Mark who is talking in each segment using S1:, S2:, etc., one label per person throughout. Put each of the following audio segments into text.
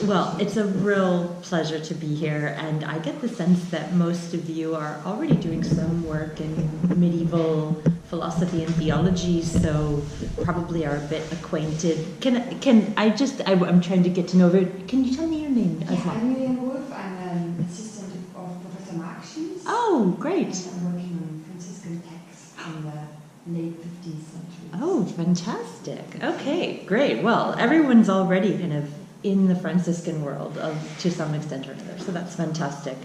S1: Well, it's a real pleasure to be here, and I get the sense that most of you are already doing some work in medieval philosophy and theology, so probably are a bit acquainted. I'm trying to get to know it. Can you tell me your name as well?
S2: I'm Lydia Wolf. I'm an assistant of Professor Markshies.
S1: Oh, great.
S2: And I'm working on Franciscan texts in the late 15th century.
S1: Oh, fantastic. Okay, great. Well, everyone's already kind of in the Franciscan world to some extent or another, so that's fantastic.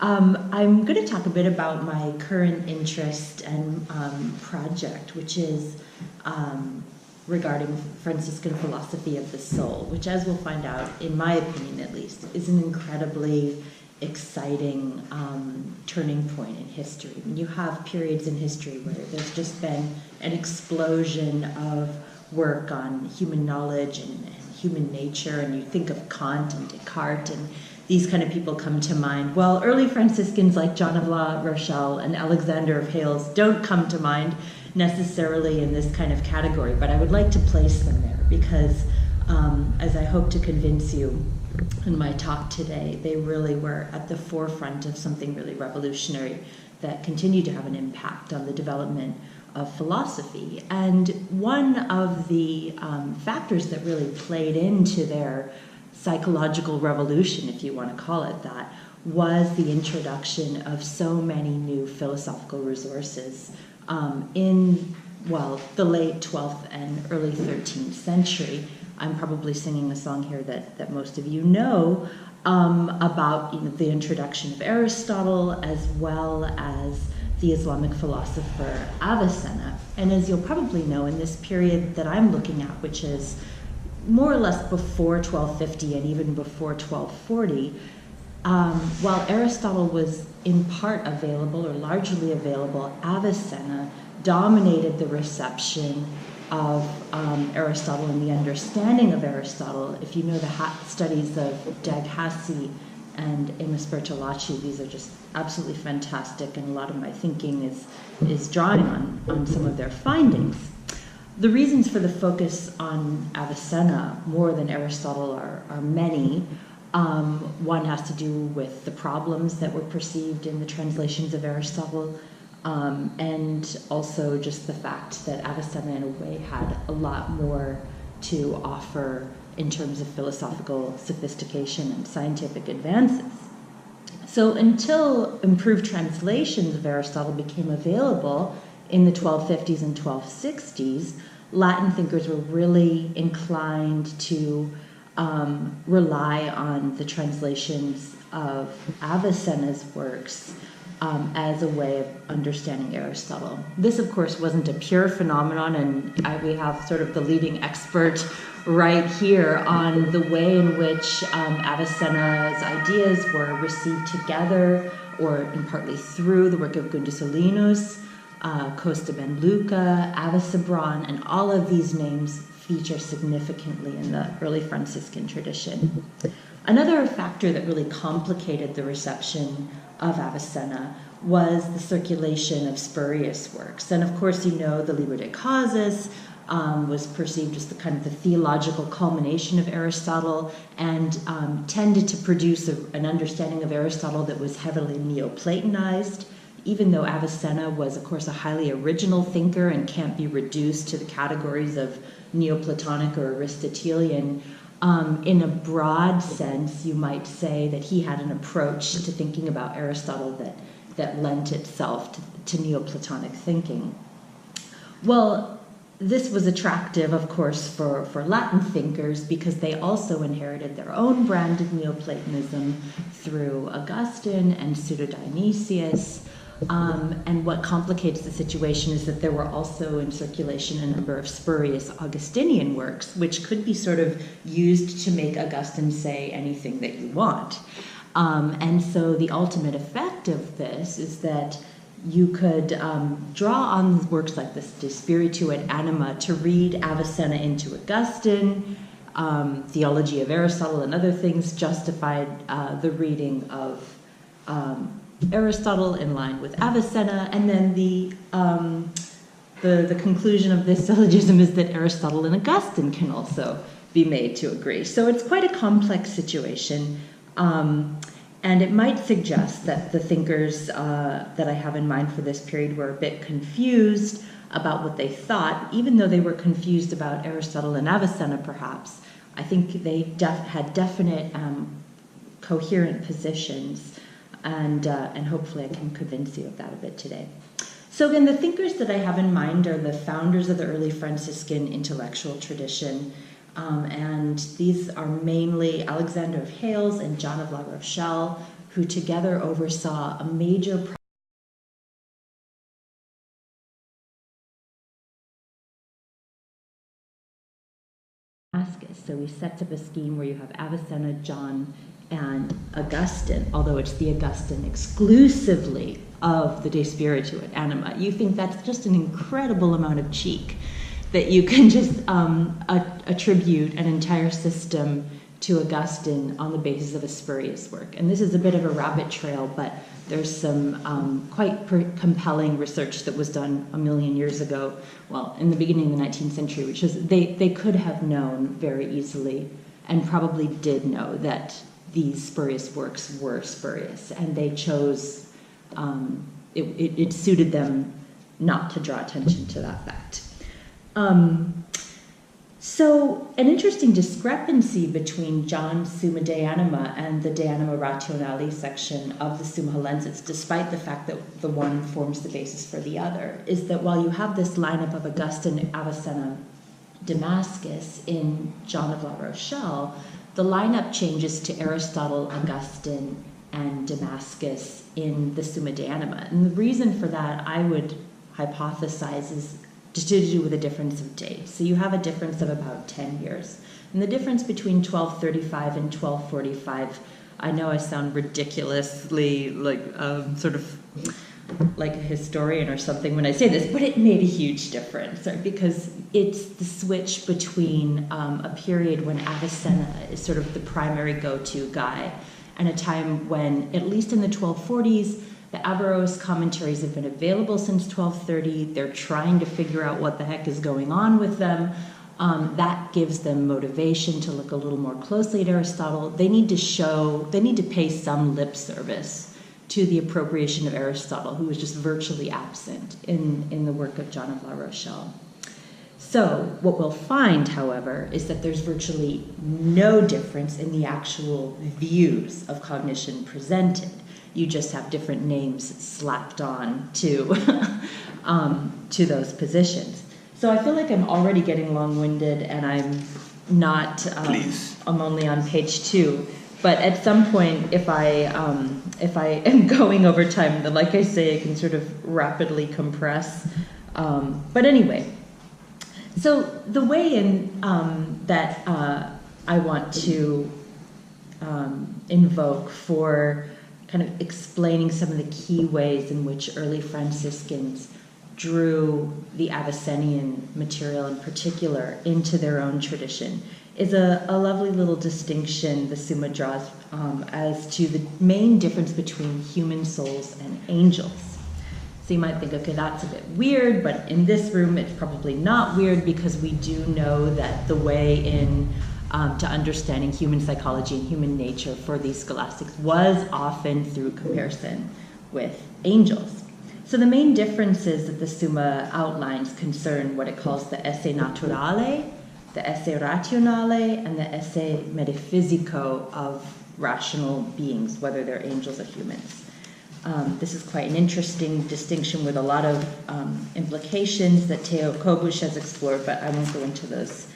S1: I'm going to talk a bit about my current interest and project, which is regarding Franciscan philosophy of the soul, which, as we'll find out, in my opinion at least, is an incredibly exciting turning point in history. I mean, you have periods in history where there's just been an explosion of work on human knowledge and human nature, and you think of Kant and Descartes, and these kind of people come to mind. Well, early Franciscans like John of La Rochelle and Alexander of Hales don't come to mind necessarily in this kind of category, but I would like to place them there because, as I hope to convince you in my talk today, they really were at the forefront of something really revolutionary that continued to have an impact on the development of philosophy. And one of the factors that really played into their psychological revolution, if you want to call it that, was the introduction of so many new philosophical resources in the late 12th and early 13th century. I'm probably singing a song here that most of you know about the introduction of Aristotle, as well as the Islamic philosopher Avicenna. And as you'll probably know, in this period that I'm looking at, which is more or less before 1250 and even before 1240, while Aristotle was in part available or largely available, Avicenna dominated the reception of Aristotle and the understanding of Aristotle. If you know the studies of Dag Hassi and Amos Bertolacci, these are just absolutely fantastic, and a lot of my thinking is drawing on some of their findings. The reasons for the focus on Avicenna more than Aristotle are many. One has to do with the problems that were perceived in the translations of Aristotle, and also just the fact that Avicenna in a way had a lot more to offer in terms of philosophical sophistication and scientific advances. So until improved translations of Aristotle became available in the 1250s and 1260s, Latin thinkers were really inclined to rely on the translations of Avicenna's works as a way of understanding Aristotle. This, of course, wasn't a pure phenomenon, and we have sort of the leading expert right here on the way in which Avicenna's ideas were received together, or in partly through the work of Gundesolinus, Costa Ben Luca, Avicebron, and all of these names feature significantly in the early Franciscan tradition. Another factor that really complicated the reception of Avicenna was the circulation of spurious works. And of course, you know, the Liber de Causis was perceived as the kind of the theological culmination of Aristotle, and tended to produce an understanding of Aristotle that was heavily Neoplatonized, even though Avicenna was, of course, a highly original thinker and can't be reduced to the categories of Neoplatonic or Aristotelian. In a broad sense, you might say that he had an approach to thinking about Aristotle that lent itself to Neoplatonic thinking. Well, this was attractive, of course, for Latin thinkers because they also inherited their own brand of Neoplatonism through Augustine and Pseudo-Dionysius. And what complicates the situation is that there were also in circulation a number of spurious Augustinian works, which could be sort of used to make Augustine say anything that you want. And so the ultimate effect of this is that you could draw on works like this De Spiritu et Anima to read Avicenna into Augustine. Theology of Aristotle and other things justified the reading of Aristotle in line with Avicenna, and then the conclusion of this syllogism is that Aristotle and Augustine can also be made to agree. So it's quite a complex situation. And it might suggest that the thinkers that I have in mind for this period were a bit confused about what they thought, even though they were confused about Aristotle and Avicenna, perhaps. I think they had definite coherent positions, and hopefully I can convince you of that a bit today. So again, the thinkers that I have in mind are the founders of the early Franciscan intellectual tradition, and these are mainly Alexander of Hales and John of La Rochelle, who together oversaw a major Damascus. So he sets up a scheme where you have Avicenna, John, and Augustine, although it's the Augustine exclusively of the De Spiritu et Anima. You think that's just an incredible amount of cheek, that you can just attribute an entire system to Augustine on the basis of a spurious work. And this is a bit of a rabbit trail, but there's some quite compelling research that was done a million years ago, well, in the beginning of the 19th century, which is they could have known very easily, and probably did know, that these spurious works were spurious, and they chose, it suited them not to draw attention to that fact. So an interesting discrepancy between John's Summa De Anima and the De Anima Rationale section of the Summa Hollensis, despite the fact that the one forms the basis for the other, is that while you have this lineup of Augustine, Avicenna, Damascus in John of La Rochelle, the lineup changes to Aristotle, Augustine, and Damascus in the Summa De Anima. And the reason for that, I would hypothesize, is just to do with a difference of date. So you have a difference of about 10 years. And the difference between 1235 and 1245, I know I sound ridiculously like sort of like a historian or something when I say this, but it made a huge difference, right? Because it's the switch between a period when Avicenna is sort of the primary go-to guy, and a time when, at least in the 1240s, the Averroes commentaries have been available since 1230. They're trying to figure out what the heck is going on with them. That gives them motivation to look a little more closely at Aristotle. They need to pay some lip service to the appropriation of Aristotle, who was just virtually absent in the work of John of La Rochelle. So what we'll find, however, is that there's virtually no difference in the actual views of cognition presented. You just have different names slapped on to those positions. So I feel like I'm already getting long-winded, and I'm not. I'm only on page 2. But at some point, if I am going over time, then, like I say, I can sort of rapidly compress. But anyway, so the way in that I want to invoke for kind of explaining some of the key ways in which early Franciscans drew the Avicennian material in particular into their own tradition is a lovely little distinction the Summa draws as to the main difference between human souls and angels. So you might think, okay, that's a bit weird, but in this room it's probably not weird, because we do know that the way in to understanding human psychology and human nature for these scholastics was often through comparison with angels. So the main differences that the Summa outlines concern what it calls the esse naturale, the esse rationale, and the esse metaphysico of rational beings, whether they're angels or humans. This is quite an interesting distinction with a lot of implications that Theo Kobusch has explored, but I won't go into those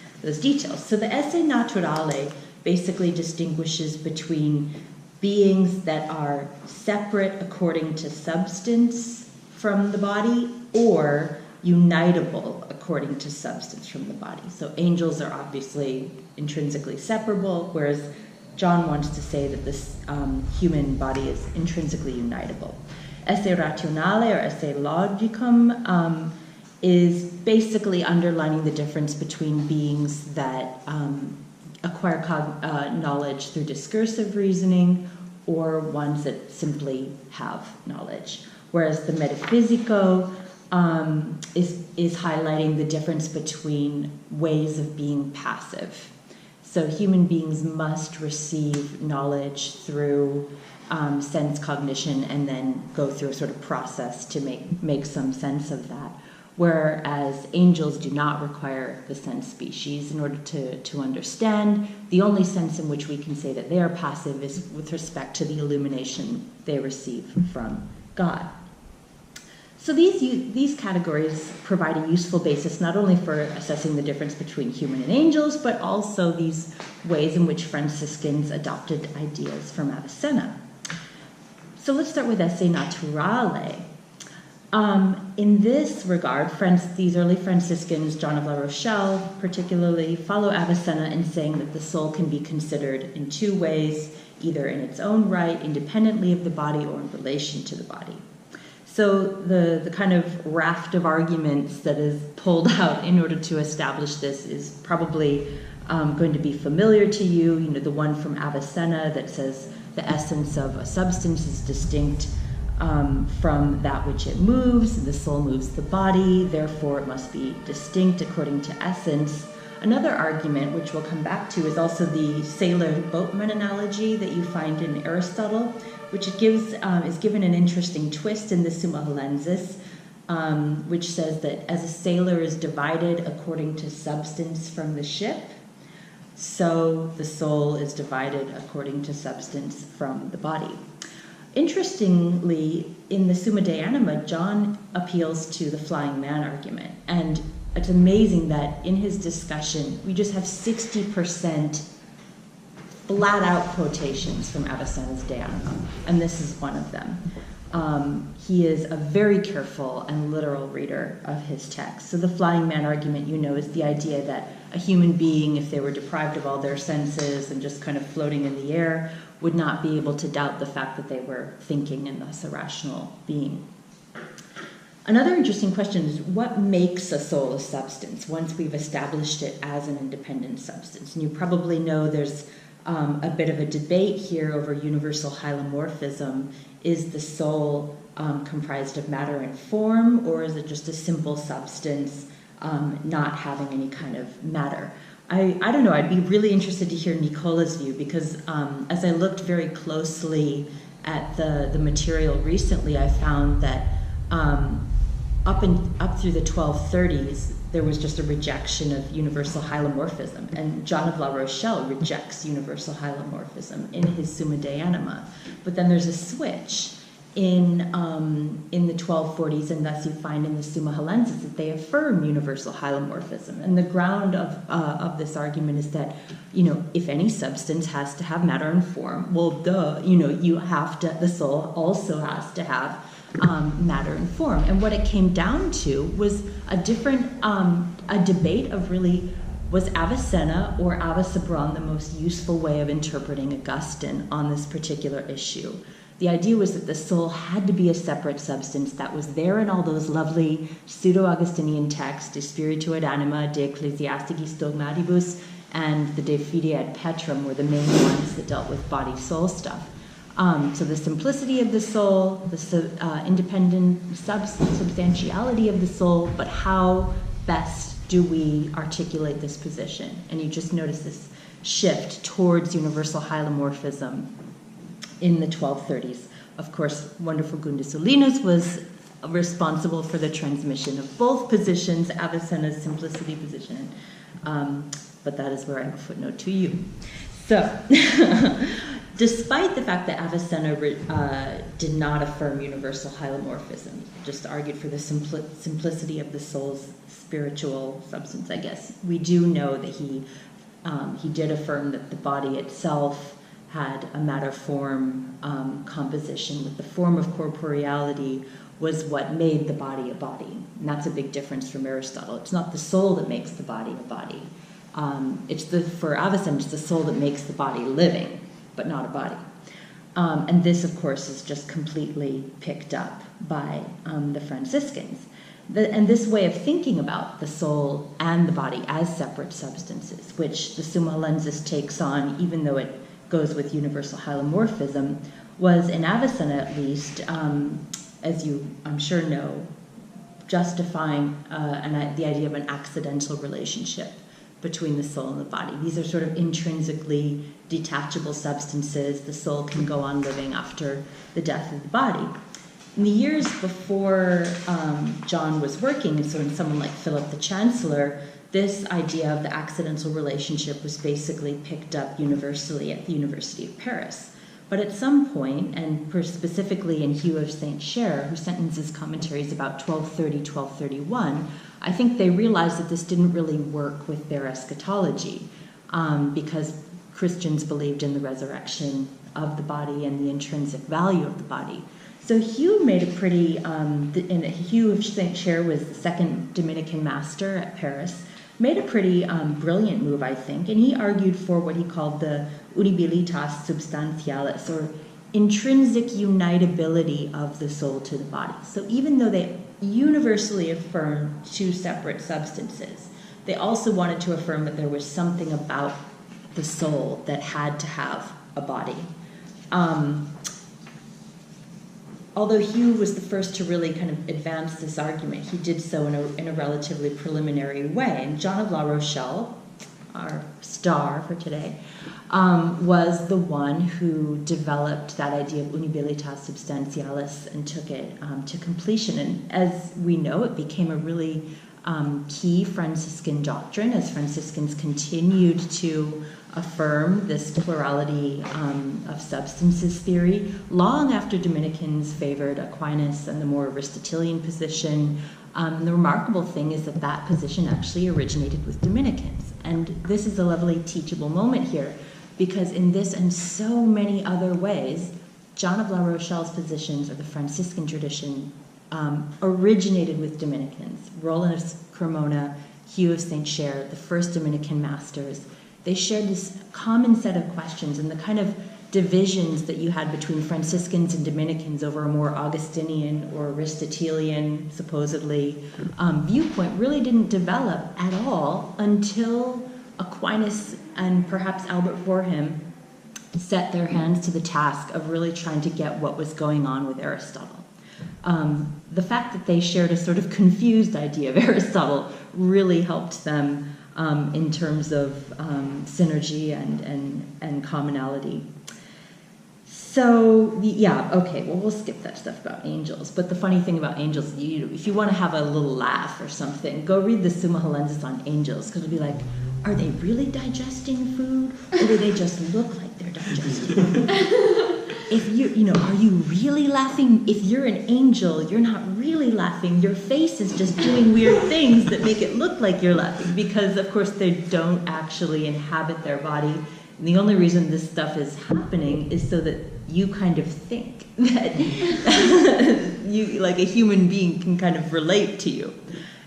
S1: details. So the esse naturale basically distinguishes between beings that are separate according to substance from the body, or unitable according to substance from the body. So angels are obviously intrinsically separable, whereas John wants to say that this human body is intrinsically unitable. Esse rationale, or esse logicum, is basically underlining the difference between beings that acquire knowledge through discursive reasoning, or ones that simply have knowledge. Whereas the metaphysico is highlighting the difference between ways of being passive. So human beings must receive knowledge through sense cognition and then go through a sort of process to make some sense of that. Whereas angels do not require the sense species in order to understand. The only sense in which we can say that they are passive is with respect to the illumination they receive from God. So these categories provide a useful basis not only for assessing the difference between human and angels, but also these ways in which Franciscans adopted ideas from Avicenna. So let's start with Esse Naturale. In this regard, these early Franciscans, John of La Rochelle particularly, follow Avicenna in saying that the soul can be considered in two ways, either in its own right, independently of the body, or in relation to the body. So the kind of raft of arguments that is pulled out in order to establish this is probably going to be familiar to you. You know, the one from Avicenna that says the essence of a substance is distinct from that which it moves. The soul moves the body, therefore it must be distinct according to essence. Another argument, which we'll come back to, is also the sailor-boatman analogy that you find in Aristotle, which is given an interesting twist in the Summa Halensis, which says that as a sailor is divided according to substance from the ship, so the soul is divided according to substance from the body. Interestingly, in the Summa De Anima, John appeals to the flying man argument, and it's amazing that in his discussion, we just have 60% flat-out quotations from Avicenna's De Anima, and this is one of them. He is a very careful and literal reader of his text. So the flying man argument, you know, is the idea that a human being, if they were deprived of all their senses and just kind of floating in the air, would not be able to doubt the fact that they were thinking and thus a rational being. Another interesting question is, what makes a soul a substance once we've established it as an independent substance? And you probably know there's a bit of a debate here over universal hylomorphism. Is the soul comprised of matter and form, or is it just a simple substance not having any kind of matter? I don't know, I'd be really interested to hear Nicola's view, because as I looked very closely at the material recently, I found that up through the 1230s, there was just a rejection of universal hylomorphism, and John of La Rochelle rejects universal hylomorphism in his Summa De Anima. But then there's a switch in the 1240s, and thus you find in the Summa Halensis that they affirm universal hylomorphism. And the ground of this argument is that, you know, if any substance has to have matter and form, well, the soul also has to have matter and form. And what it came down to was a debate of really, was Avicenna or Avicenna the most useful way of interpreting Augustine on this particular issue. The idea was that the soul had to be a separate substance that was there in all those lovely pseudo-Augustinian texts, De Spiritu et Anima, De Ecclesiasticis Dogmatibus, and the De Fide et Petrum were the main ones that dealt with body-soul stuff. So the simplicity of the soul, the independent substantiality of the soul, but how best do we articulate this position? And you just notice this shift towards universal hylomorphism in the 1230s. Of course, wonderful Gundesolinus was responsible for the transmission of both positions, Avicenna's simplicity position, but that is where I have a footnote to you. So, despite the fact that Avicenna did not affirm universal hylomorphism, just argued for the simplicity of the soul's spiritual substance, I guess, we do know that he did affirm that the body itself had a matter-form composition, that the form of corporeality was what made the body a body. And that's a big difference from Aristotle. It's not the soul that makes the body a body. For Avicenna, it's the soul that makes the body living, but not a body. And this, of course, is just completely picked up by the Franciscans. And this way of thinking about the soul and the body as separate substances, which the Summa Halensis takes on, even though it goes with universal hylomorphism, was, in Avicenna at least, as you, I'm sure, know, justifying the idea of an accidental relationship between the soul and the body. These are sort of intrinsically detachable substances. The soul can go on living after the death of the body. In the years before John was working, so in someone like Philip the Chancellor, this idea of the accidental relationship was basically picked up universally at the University of Paris. But at some point, and specifically in Hugh of St. Cher, who sentences commentaries about 1230, 1231, I think they realized that this didn't really work with their eschatology, because Christians believed in the resurrection of the body and the intrinsic value of the body. So Hugh made a pretty, and Hugh of St. Cher was the second Dominican master at Paris, made a pretty brilliant move, I think, and he argued for what he called the unibilitas substantialis, or intrinsic unitability of the soul to the body. So even though they universally affirmed two separate substances, they also wanted to affirm that there was something about the soul that had to have a body. Although Hugh was the first to really kind of advance this argument, he did so in a relatively preliminary way. And John of La Rochelle, our star for today, was the one who developed that idea of unibilitas substantialis and took it to completion. And as we know, it became a really key Franciscan doctrine as Franciscans continued to affirm this plurality of substances theory long after Dominicans favored Aquinas and the more Aristotelian position. The remarkable thing is that that position actually originated with Dominicans. And this is a lovely teachable moment here, because in this and so many other ways, John of La Rochelle's positions, or the Franciscan tradition, originated with Dominicans. Roland of Cremona, Hugh of St. Cher, the first Dominican masters, they shared this common set of questions, and the kind of divisions that you had between Franciscans and Dominicans over a more Augustinian or Aristotelian, supposedly, viewpoint really didn't develop at all until Aquinas and perhaps Albert before him set their hands to the task of really trying to get what was going on with Aristotle. The fact that they shared a sort of confused idea of Aristotle really helped them in terms of synergy and commonality. So, yeah, okay, well, we'll skip that stuff about angels. But the funny thing about angels, if you want to have a little laugh or something, go read the Summa Holensis on angels, because it'll be like, are they really digesting food, or do they just look like they're digesting food? If are you really laughing? If you're an angel, you're not really laughing. Your face is just doing weird things that make it look like you're laughing, because, of course, they don't actually inhabit their body. And the only reason this stuff is happening is so that you kind of think that you, like a human being, can kind of relate to you.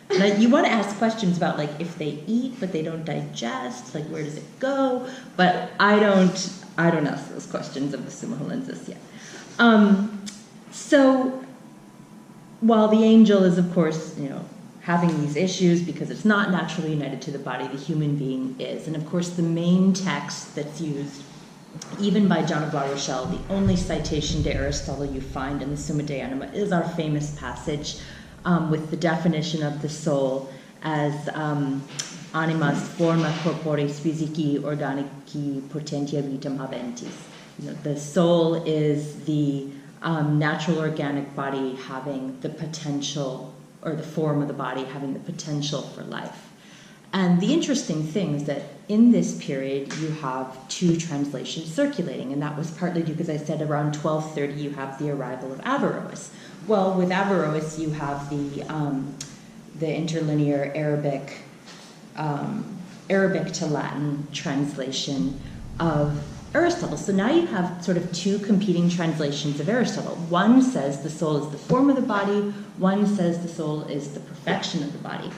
S1: And you want to ask questions about, like, if they eat but they don't digest, like, where does it go? But I don't ask those questions of the Summa Holensis yet. So while the angel is, of course, having these issues because it's not naturally united to the body, the human being is. And of course, the main text that's used, even by John of La Rochelle, the only citation to Aristotle you find in the Summa De Anima, is our famous passage with the definition of the soul as animas forma corporis physici organici potentia vitam habentis. The soul is the natural organic body having the potential, or the form of the body having the potential for life. And the interesting thing is that in this period you have two translations circulating, and that was partly due, because I said around 1230 you have the arrival of Averroes. Well, with Averroes you have the interlinear Arabic to Latin translation of Aristotle. So now you have sort of two competing translations of Aristotle. One says the soul is the form of the body, one says the soul is the perfection of the body.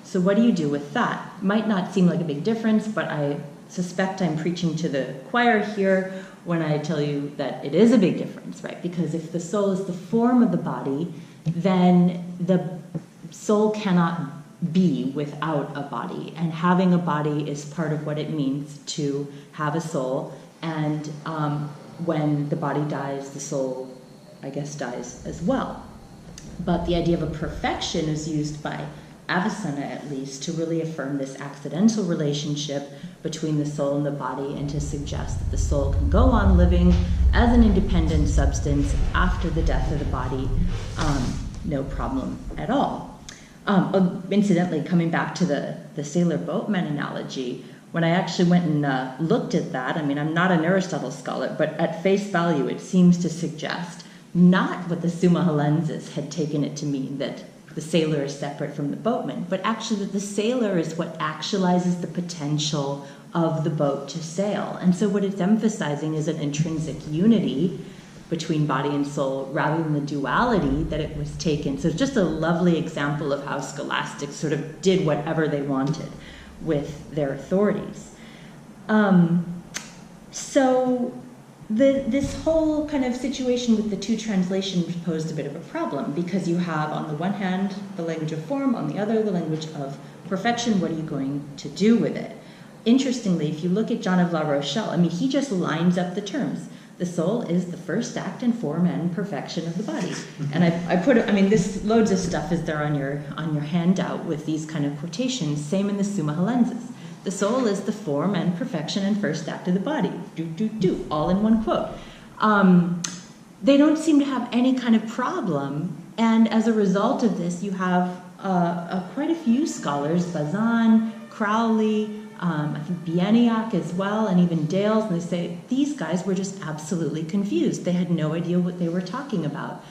S1: So what do you do with that? Might not seem like a big difference, but I suspect I'm preaching to the choir here when I tell you that it is a big difference, right? Because if the soul is the form of the body, then the soul cannot be without a body, and having a body is part of what it means to have a soul. And when the body dies, the soul, I guess, dies as well. But the idea of a perfection is used by Avicenna at least, to really affirm this accidental relationship between the soul and the body, and to suggest that the soul can go on living as an independent substance after the death of the body, no problem at all. Incidentally, coming back to the sailor boatman analogy, when I actually went and looked at that, I mean, I'm not an Aristotle scholar, but at face value, it seems to suggest not what the Summa Hallenses had taken it to mean, that the sailor is separate from the boatman, but actually that the sailor is what actualizes the potential of the boat to sail. And so what it's emphasizing is an intrinsic unity between body and soul rather than the duality that it was taken. So it's just a lovely example of how scholastics sort of did whatever they wanted with their authorities. This whole kind of situation with the two translations posed a bit of a problem, because you have, on the one hand, the language of form, on the other, the language of perfection. What are you going to do with it? Interestingly, if you look at John of La Rochelle, I mean, he just lines up the terms. The soul is the first act and form and perfection of the body. And I put, I mean, this loads of stuff is there on your handout with these kind of quotations. Same in the Summa Hallenses. The soul is the form and perfection and first act of the body. All in one quote. They don't seem to have any kind of problem. And as a result of this, you have quite a few scholars, Bazin, Crowley, I think Bieniak as well, and even Dales, and they say these guys were just absolutely confused. They had no idea what they were talking about.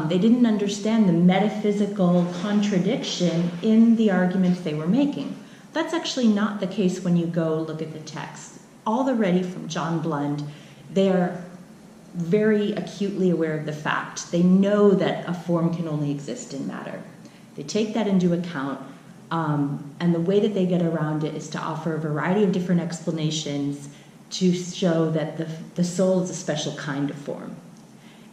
S1: They didn't understand the metaphysical contradiction in the arguments they were making. That's actually not the case when you go look at the text. Already from John Blund, they are very acutely aware of the fact. They know that a form can only exist in matter. They take that into account, and the way that they get around it is to offer a variety of different explanations to show that the soul is a special kind of form.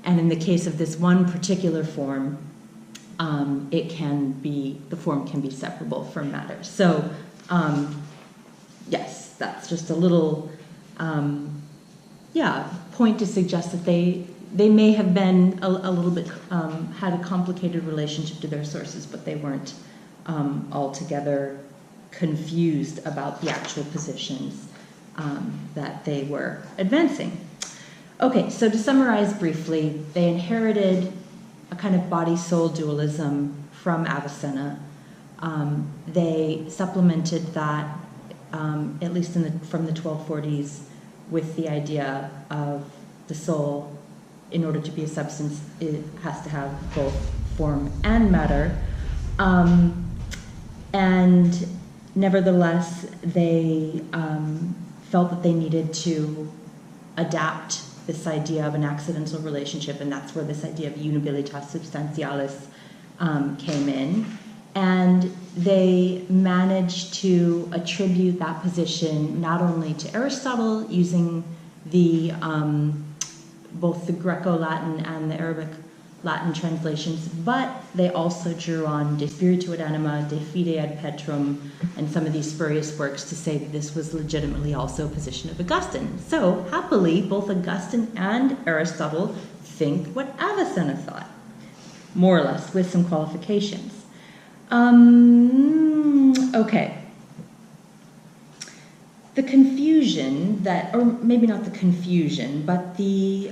S1: And in the case of this one particular form, the form can be separable from matter. So, yes, that's just a little, point to suggest that they may have been a little bit, had a complicated relationship to their sources, but they weren't altogether confused about the actual positions that they were advancing. Okay, so to summarize briefly, they inherited a kind of body-soul dualism from Avicenna. They supplemented that, at least from the 1240s, with the idea of the soul, in order to be a substance, it has to have both form and matter. And nevertheless, they felt that they needed to adapt this idea of an accidental relationship, and that's where this idea of unibilitas substantialis came in. And they managed to attribute that position not only to Aristotle, using the both the Greco-Latin and the Arabic Latin translations, but they also drew on De Spiritu et Anima, De Fide ad Petrum, and some of these spurious works to say that this was legitimately also a position of Augustine. So, happily, both Augustine and Aristotle think what Avicenna thought, more or less, with some qualifications. Okay. The confusion that, or maybe not the confusion, but the,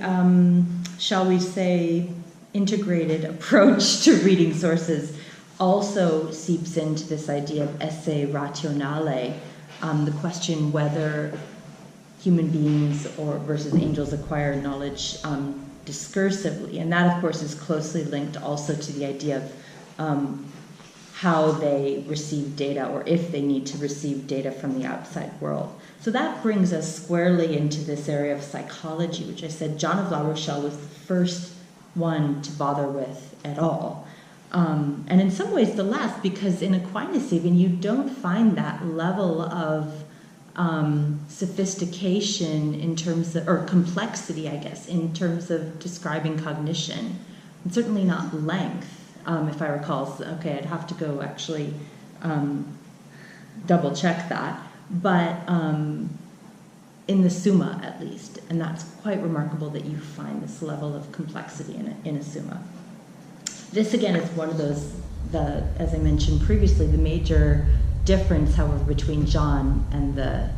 S1: shall we say, integrated approach to reading sources also seeps into this idea of esse rationale, the question whether human beings versus angels acquire knowledge discursively. And that, of course, is closely linked also to the idea of how they receive data, or if they need to receive data from the outside world. So that brings us squarely into this area of psychology, which I said John of La Rochelle was the first one to bother with at all. And in some ways the last, because in Aquinas even you don't find that level of sophistication in terms of, or complexity, I guess, in terms of describing cognition. And certainly not length, if I recall. Okay, I'd have to go actually double check that. But in the Summa, at least, and that's quite remarkable that you find this level of complexity in a Summa. This, again, is one of those as I mentioned previously, the major difference, however, between John and the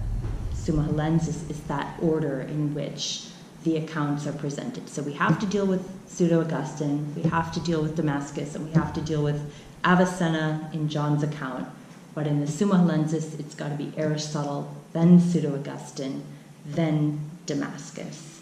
S1: Summa Hellensis is that order in which the accounts are presented. So we have to deal with Pseudo-Augustine, we have to deal with Damascus, and we have to deal with Avicenna in John's account. But in the Summa Hellensis, it's got to be Aristotle, then Pseudo-Augustine, then Damascus.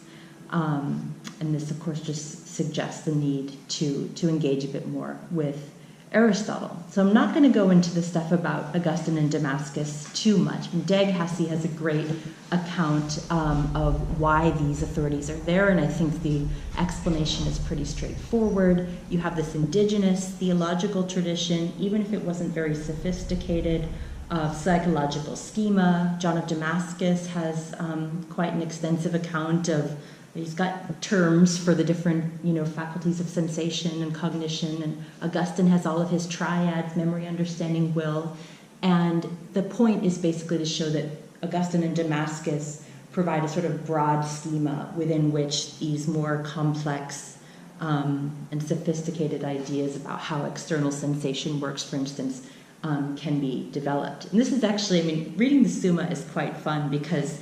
S1: And this, of course, just suggests the need to engage a bit more with Aristotle. So I'm not going to go into the stuff about Augustine and Damascus too much. Dag Hassi has a great account of why these authorities are there, and I think the explanation is pretty straightforward. You have this indigenous theological tradition, even if it wasn't very sophisticated, of psychological schema. John of Damascus has quite an extensive account of, he's got terms for the different, faculties of sensation and cognition, and Augustine has all of his triads, memory, understanding, will. And the point is basically to show that Augustine and Damascus provide a sort of broad schema within which these more complex and sophisticated ideas about how external sensation works, for instance, can be developed. And this is actually, reading the Summa is quite fun because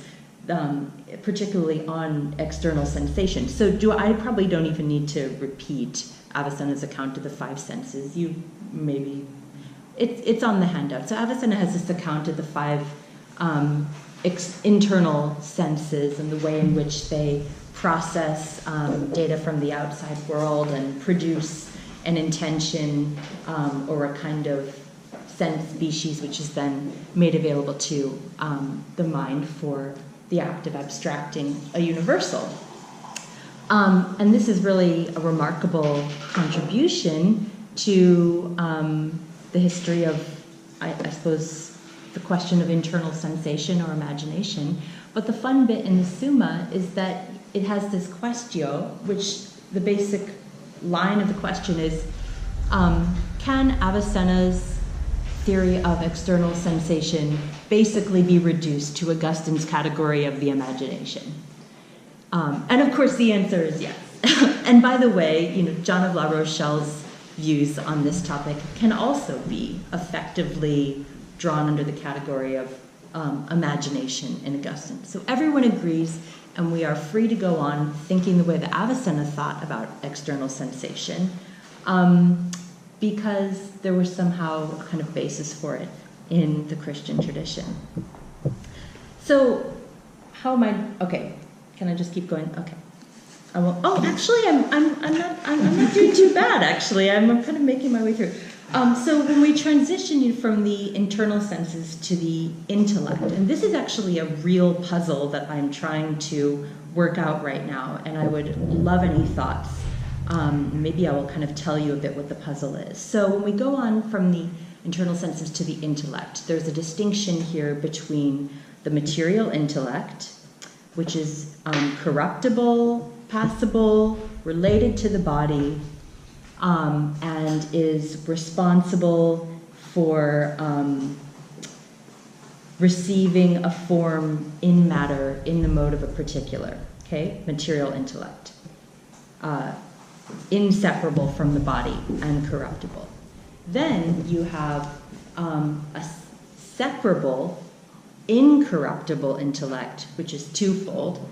S1: particularly on external sensation. So I probably don't even need to repeat Avicenna's account of the five senses. It's on the handout. So Avicenna has this account of the five internal senses and the way in which they process data from the outside world and produce an intention or a kind of sense species, which is then made available to the mind for the act of abstracting a universal. And this is really a remarkable contribution to the history of, I suppose, the question of internal sensation or imagination. But the fun bit in the Summa is that it has this quaestio, which the basic line of the question is, can Avicenna's theory of external sensation basically be reduced to Augustine's category of the imagination? And of course the answer is yes. And by the way, John of La Rochelle's views on this topic can also be effectively drawn under the category of imagination in Augustine. So everyone agrees, and we are free to go on thinking the way that Avicenna thought about external sensation, because there was somehow a kind of basis for it in the Christian tradition. So how am I, okay, can I just keep going? Okay. I will, actually, I'm not doing too bad, actually. I'm kind of making my way through. So when we transition from the internal senses to the intellect, and this is actually a real puzzle that I'm trying to work out right now, and I would love any thoughts. Maybe I will kind of tell you a bit what the puzzle is. So when we go on from the internal senses to the intellect, there's a distinction here between the material intellect, which is corruptible, passible, related to the body, and is responsible for receiving a form in matter in the mode of a particular, okay? Material intellect. Inseparable from the body and corruptible. Then you have a separable, incorruptible intellect, which is twofold,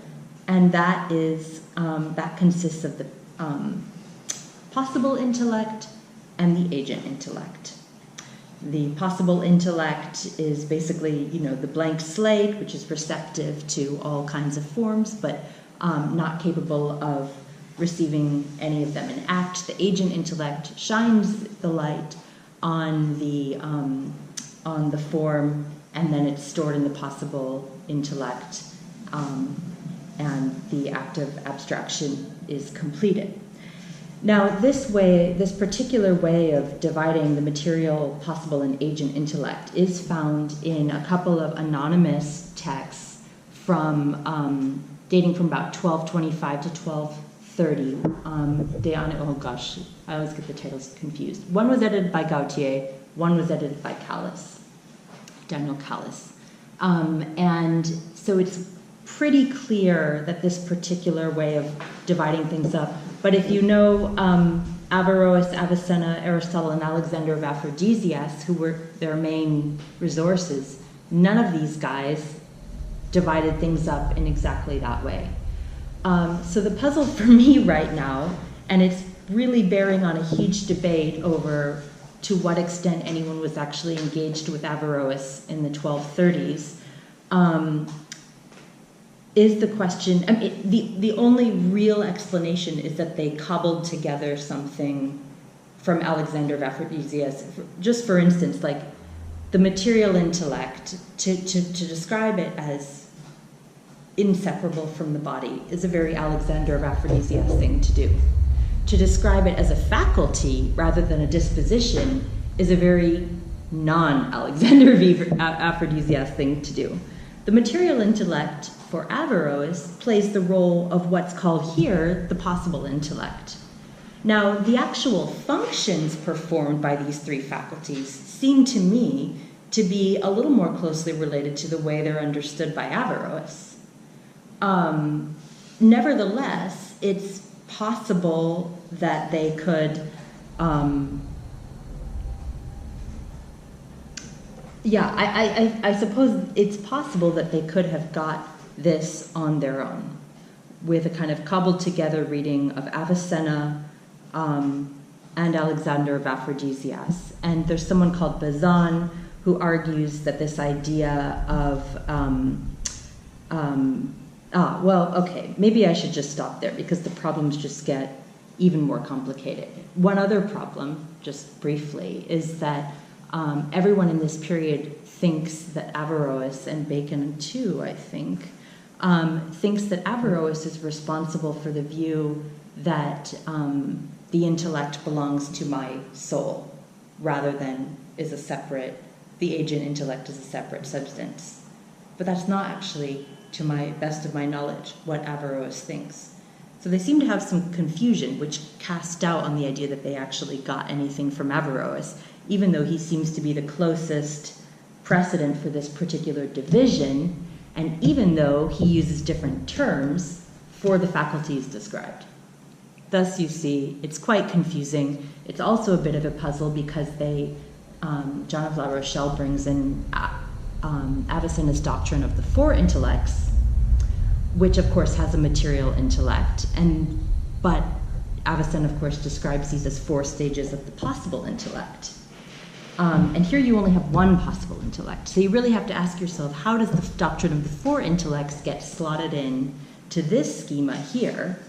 S1: and that is that consists of the possible intellect and the agent intellect. The possible intellect is basically, the blank slate, which is receptive to all kinds of forms, but not capable of receiving any of them in act. The agent intellect shines the light on the form, and then it's stored in the possible intellect, and the act of abstraction is completed. Now, this particular way of dividing the material, possible, and agent intellect is found in a couple of anonymous texts from dating from about 1225 to 1230. Oh gosh, I always get the titles confused. One was edited by Gautier, one was edited by Daniel Callis. And so it's pretty clear that this particular way of dividing things up, but if you know Averroes, Avicenna, Aristotle, and Alexander of Aphrodisias, who were their main resources, none of these guys divided things up in exactly that way. So the puzzle for me right now, and it's really bearing on a huge debate over to what extent anyone was actually engaged with Averroes in the 1230s, is the question. I mean, the only real explanation is that they cobbled together something from Alexander of Aphrodisias. Just for instance, like the material intellect, to describe it as inseparable from the body is a very Alexander of Aphrodisias thing to do. To describe it as a faculty rather than a disposition is a very non-Alexander of Aphrodisias thing to do. The material intellect for Averroes plays the role of what's called here the possible intellect. Now, the actual functions performed by these three faculties seem to me to be a little more closely related to the way they're understood by Averroes. Nevertheless, it's possible that they could, I suppose it's possible that they could have got this on their own with a kind of cobbled together reading of Avicenna and Alexander of Aphrodisias. And there's someone called Bazin who argues that this idea of, maybe I should just stop there because the problems just get even more complicated. One other problem, just briefly, is that everyone in this period thinks that Averroes, and Bacon too, I think, thinks that Averroes is responsible for the view that the intellect belongs to my soul rather than is a separate, the agent intellect is a separate substance. But that's not actually, to my best of my knowledge, what Averroes thinks. So they seem to have some confusion, which cast doubt on the idea that they actually got anything from Averroes, even though he seems to be the closest precedent for this particular division, and even though he uses different terms for the faculties described. Thus, you see, it's quite confusing. It's also a bit of a puzzle because John of La Rochelle brings in Avicenna's doctrine of the four intellects, which of course has a material intellect, but Avicenna of course describes these as four stages of the possible intellect. And here you only have one possible intellect. So you really have to ask yourself, how does the doctrine of the four intellects get slotted in to this schema here?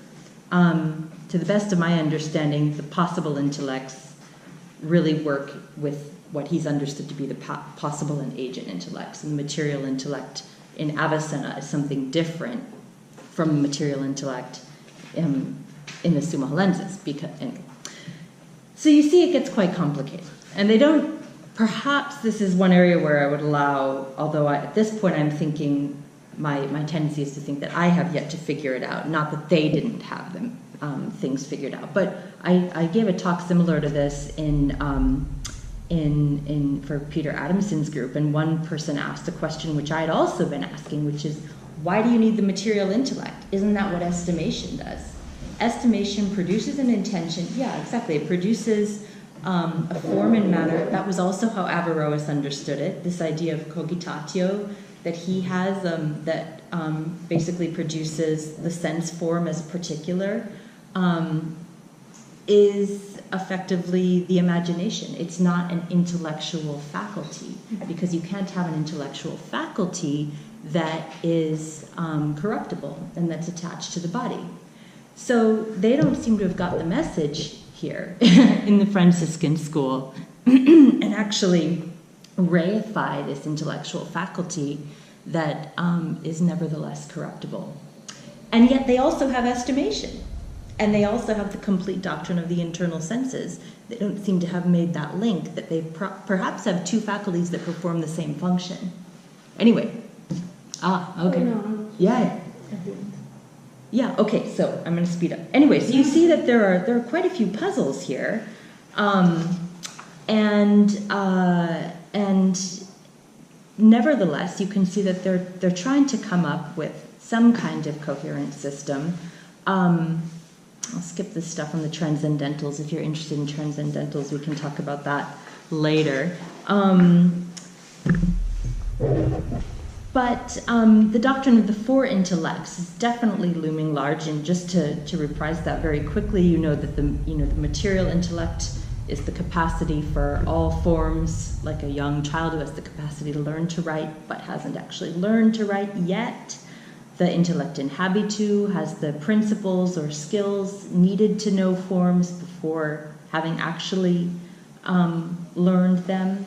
S1: To the best of my understanding, the possible intellects really work with what he's understood to be the possible and agent intellects, and the material intellect in Avicenna is something different from the material intellect in the Summa lenses. So you see it gets quite complicated. And they don't, perhaps this is one area where I would allow, although at this point I'm thinking, my tendency is to think that I have yet to figure it out, not that they didn't have them things figured out. But I gave a talk similar to this for Peter Adamson's group, and one person asked a question which I had also been asking, which is, why do you need the material intellect? Isn't that what estimation does? Estimation produces an intention. Yeah, exactly. It produces a form and matter. That was also how Averroes understood it, this idea of cogitatio that he has that basically produces the sense form as particular, is effectively the imagination. It's not an intellectual faculty, because you can't have an intellectual faculty that is corruptible and that's attached to the body. So they don't seem to have got the message here in the Franciscan school and actually reify this intellectual faculty that is nevertheless corruptible. And yet they also have estimation. And they also have the complete doctrine of the internal senses. They don't seem to have made that link, that they perhaps have two faculties that perform the same function. Anyway. Okay.
S2: Oh, no.
S1: Yeah. Yeah, okay, so I'm going to speed up. Anyway, so you see that there are quite a few puzzles here. And nevertheless, you can see that they're trying to come up with some kind of coherent system. I'll skip this stuff on the transcendentals. If you're interested in transcendentals, we can talk about that later. But the doctrine of the four intellects is definitely looming large. And just to reprise that very quickly, you know that the material intellect is the capacity for all forms, like a young child who has the capacity to learn to write but hasn't actually learned to write yet. The intellect in habitu has the principles or skills needed to know forms before having actually learned them,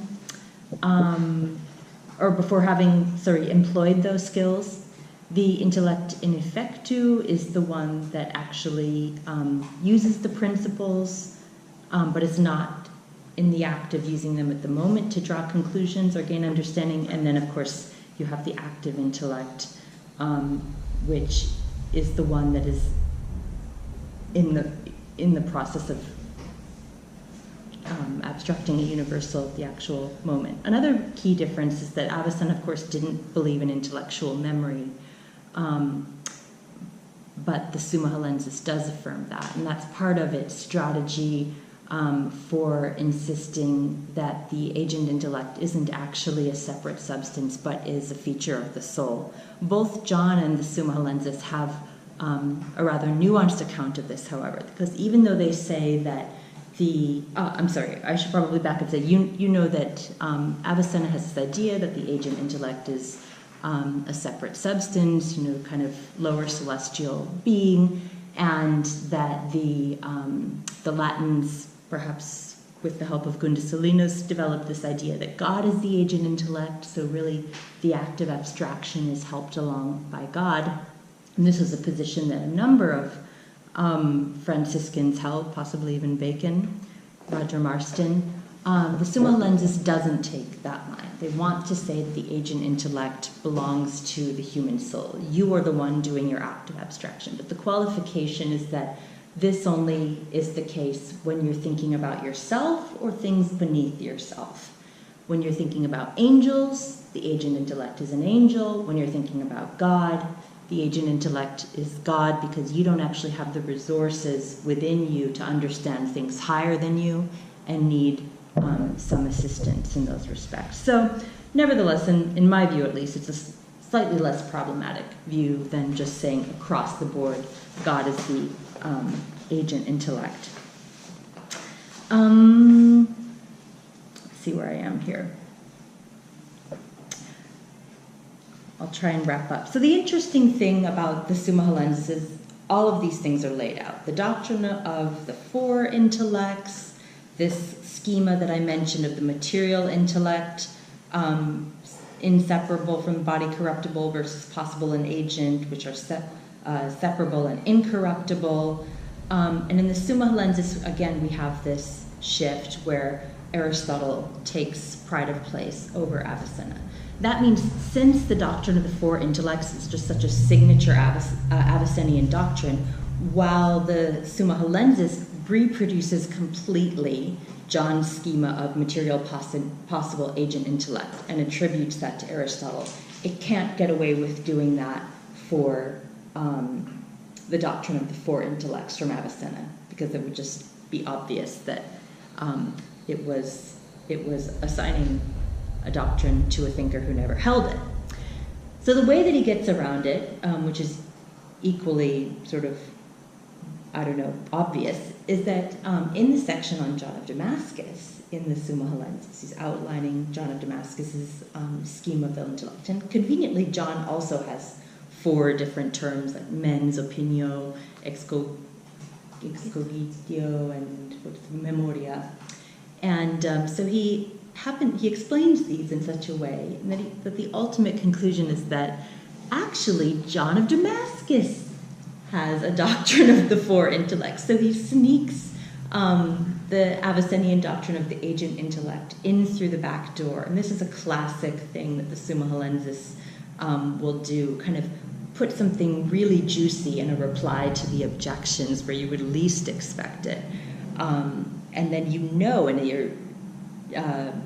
S1: or before having, employed those skills. The intellect in effectu is the one that actually uses the principles, but is not in the act of using them at the moment to draw conclusions or gain understanding. And then, of course, you have the active intellect, which is the one that is in the process of abstracting a universal at the actual moment. Another key difference is that Avicenna, of course, didn't believe in intellectual memory, but the Summa Hellensis does affirm that, and that's part of its strategy for insisting that the agent intellect isn't actually a separate substance, but is a feature of the soul. Both John and the Summa Hellensis have a rather nuanced account of this, however, because even though they say that I should probably back up and say, you know that Avicenna has this idea that the agent intellect is a separate substance, kind of lower celestial being, and that the Latins, perhaps with the help of Gundesalinus, developed this idea that God is the agent intellect, so really the act of abstraction is helped along by God. And this is a position that a number of Franciscans held, possibly even Bacon, Roger Marston. The Summa Hellensis doesn't take that line. They want to say that the agent intellect belongs to the human soul. You are the one doing your act of abstraction. But the qualification is that this only is the case when you're thinking about yourself or things beneath yourself. When you're thinking about angels, the agent intellect is an angel. When you're thinking about God, the agent intellect is God, because you don't actually have the resources within you to understand things higher than you and need some assistance in those respects. So nevertheless, in my view at least, it's a slightly less problematic view than just saying across the board God is the agent intellect. Let's see where I am here. I'll try and wrap up. So the interesting thing about the Summa Hellensis is all of these things are laid out. The doctrine of the four intellects, this schema that I mentioned of the material intellect, inseparable from the body, corruptible versus possible and agent, which are separable and incorruptible. And in the Summa Hellensis, again, we have this shift where Aristotle takes pride of place over Avicenna. That means since the doctrine of the four intellects is just such a signature Avicennian doctrine, while the Summa Hellensis reproduces completely John's schema of material possible agent intellect and attributes that to Aristotle, it can't get away with doing that for the doctrine of the four intellects from Avicenna, because it would just be obvious that it was assigning a doctrine to a thinker who never held it. So the way that he gets around it, which is equally sort of, obvious, is that in the section on John of Damascus, in the Summa Hellensis, he's outlining John of Damascus's scheme of the intellect. And conveniently, John also has four different terms, like mens opinio, excogitio, and memoria. And so he explains these in such a way that the ultimate conclusion is that actually John of Damascus has a doctrine of the four intellects. So he sneaks the Avicennian doctrine of the agent intellect in through the back door. And this is a classic thing that the Summa Hellensis will do, kind of put something really juicy in a reply to the objections where you would least expect it. And then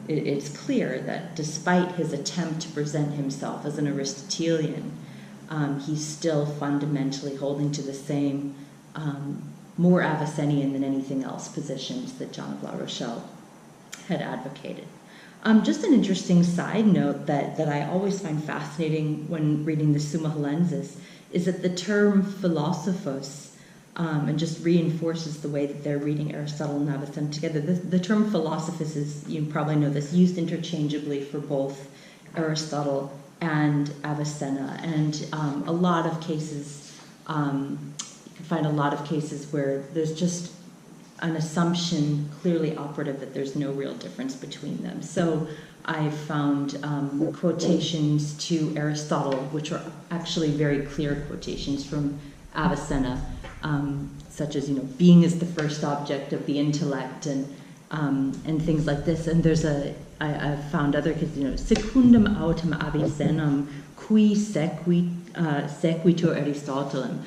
S1: it's clear that despite his attempt to present himself as an Aristotelian, he's still fundamentally holding to the same more Avicennian than anything else positions that John of La Rochelle had advocated. Just an interesting side note that I always find fascinating when reading the Summa Hellensis is that the term philosophos, and just reinforces the way that they're reading Aristotle and Avicenna together. The term philosophus is, you probably know this, used interchangeably for both Aristotle and Avicenna, and a lot of cases, you can find a lot of cases where there's just an assumption clearly operative that there's no real difference between them. So I found quotations to Aristotle, which are actually very clear quotations from Avicenna, such as, being is the first object of the intellect, and things like this. And there's I found other cases, secundum autem Avicennam qui sequitur Aristotelem,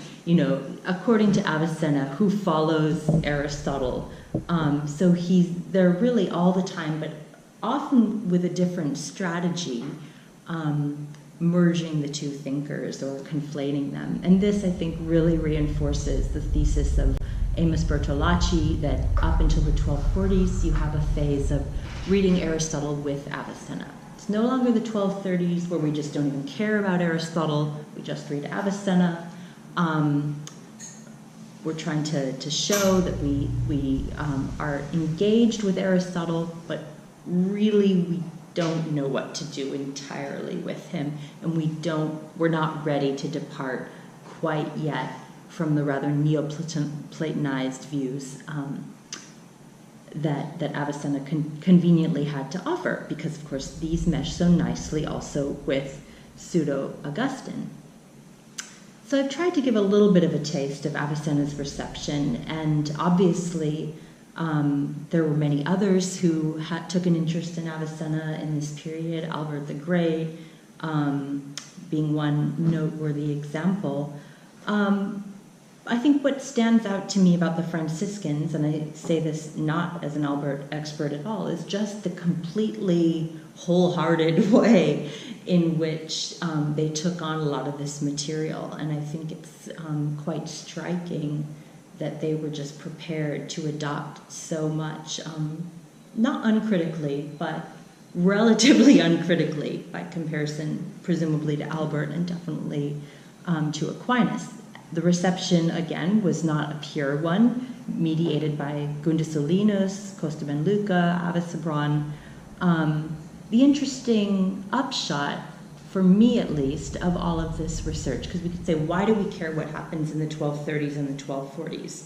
S1: according to Avicenna, who follows Aristotle. So they're really all the time, but often with a different strategy, merging the two thinkers or conflating them. And this, I think, really reinforces the thesis of Amos Bertolacci that up until the 1240s, you have a phase of reading Aristotle with Avicenna. It's no longer the 1230s where we just don't even care about Aristotle, we just read Avicenna. We're trying to show that we are engaged with Aristotle, but really we don't know what to do entirely with him, and we're not ready to depart quite yet from the rather Neoplatonized views that Avicenna conveniently had to offer, because of course these mesh so nicely also with pseudo-Augustine. So I've tried to give a little bit of a taste of Avicenna's reception, and obviously there were many others who took an interest in Avicenna in this period, Albert the Great being one noteworthy example. I think what stands out to me about the Franciscans, and I say this not as an Albert expert at all, is just the completely wholehearted way in which they took on a lot of this material. And I think it's quite striking that they were just prepared to adopt so much, not uncritically, but relatively uncritically by comparison, presumably to Albert and definitely to Aquinas. The reception, again, was not a pure one, mediated by Gundesolinus, Costa Benluca, Avicebron. The interesting upshot, for me at least, of all of this research, because we could say, why do we care what happens in the 1230s and the 1240s?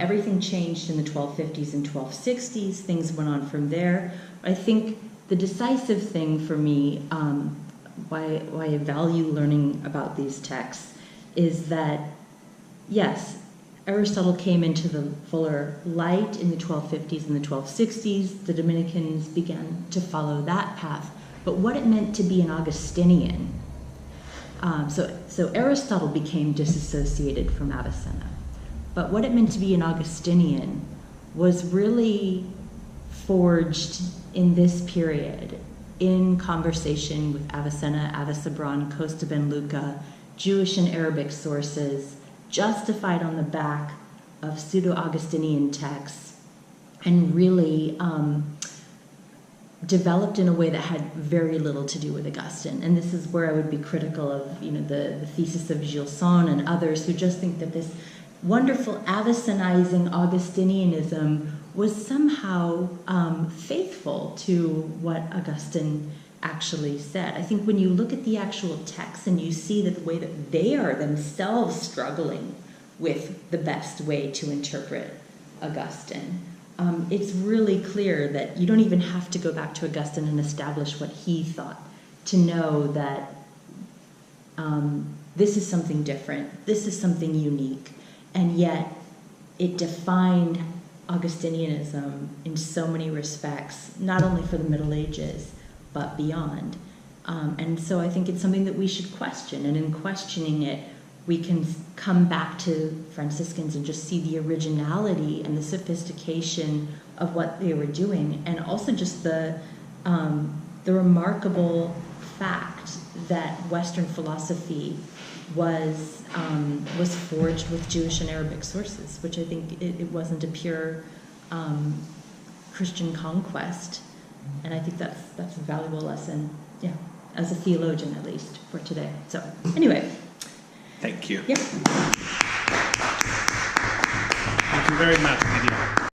S1: Everything changed in the 1250s and 1260s. Things went on from there. I think the decisive thing for me, why I value learning about these texts, is that, yes, Aristotle came into the fuller light in the 1250s and the 1260s. The Dominicans began to follow that path. But what it meant to be an Augustinian, so Aristotle became disassociated from Avicenna. But what it meant to be an Augustinian was really forged in this period in conversation with Avicenna, Avicebron, Costa Benluca, Jewish and Arabic sources, justified on the back of pseudo-Augustinian texts, and really developed in a way that had very little to do with Augustine. And this is where I would be critical of the thesis of Gilson and others who just think that this wonderful Avicenizing Augustinianism was somehow faithful to what Augustine actually said. I think when you look at the actual text and you see that the way that they are themselves struggling with the best way to interpret Augustine, it's really clear that you don't even have to go back to Augustine and establish what he thought to know that this is something different, this is something unique, and yet it defined Augustinianism in so many respects, not only for the Middle Ages, but beyond. And so I think it's something that we should question, and in questioning it, we can come back to Franciscans and just see the originality and the sophistication of what they were doing, and also just the remarkable fact that Western philosophy was forged with Jewish and Arabic sources, which I think it wasn't a pure Christian conquest, and I think that's a valuable lesson, yeah, as a theologian at least for today. So anyway,
S3: thank you.
S1: Yeah.
S3: Thank you very much, Lydia.